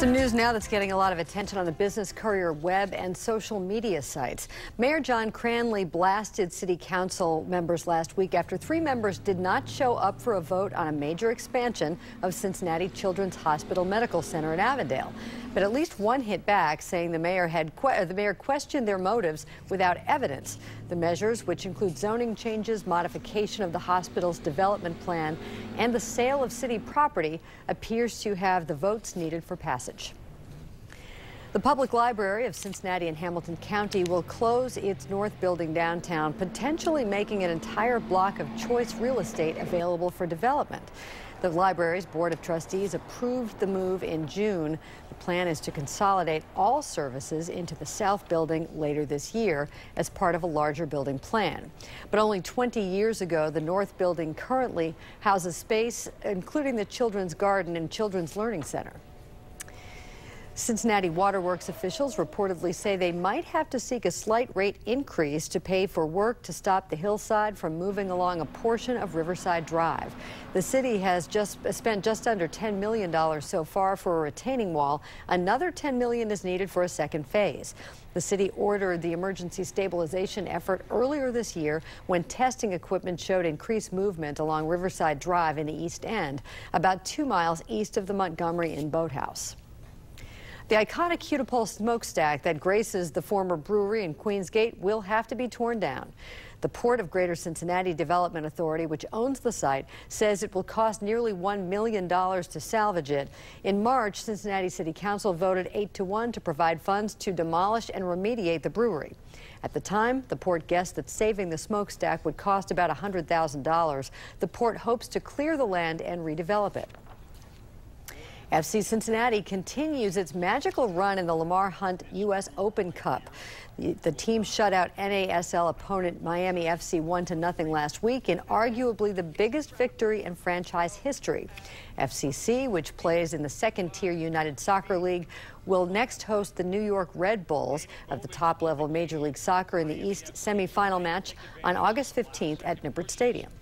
Some news now that's getting a lot of attention on the Business Courier web and social media sites. Mayor John Cranley blasted city council members last week after 3 members did not show up for a vote on a major expansion of Cincinnati Children's Hospital Medical Center in Avondale. But at least one hit back, saying the mayor questioned their motives without evidence. The measures, which include zoning changes, modification of the hospital's development plan, and the sale of city property, appears to have the votes needed for passage. The Public Library of Cincinnati and Hamilton County will close its north building downtown, potentially making an entire block of choice real estate available for development. The library's Board of Trustees approved the move in June. The plan is to consolidate all services into the south building later this year as part of a larger building plan. But only 20 years ago, the north building currently houses space, including the Children's Garden and Children's Learning Center. Cincinnati Waterworks officials reportedly say they might have to seek a slight rate increase to pay for work to stop the hillside from moving along a portion of Riverside Drive. The city has spent just under $10 million so far for a retaining wall. Another $10 million is needed for a second phase. The city ordered the emergency stabilization effort earlier this year when testing equipment showed increased movement along Riverside Drive in the East End, about 2 miles east of the Montgomery Inn Boathouse. The iconic Hutapole smokestack that graces the former brewery in Queens Gate will have to be torn down. The Port of Greater Cincinnati Development Authority, which owns the site, says it will cost nearly $1 million to salvage it. In March, Cincinnati City Council voted 8-1 to provide funds to demolish and remediate the brewery. At the time, the port guessed that saving the smokestack would cost about $100,000. The port hopes to clear the land and redevelop it. FC Cincinnati continues its magical run in the Lamar Hunt U.S. Open Cup. The team shut out NASL opponent Miami FC 1-0 last week in arguably the biggest victory in franchise history. FCC, which plays in the second-tier United Soccer League, will next host the New York Red Bulls of the top-level Major League Soccer in the East semifinal match on August 15th at Nippert Stadium.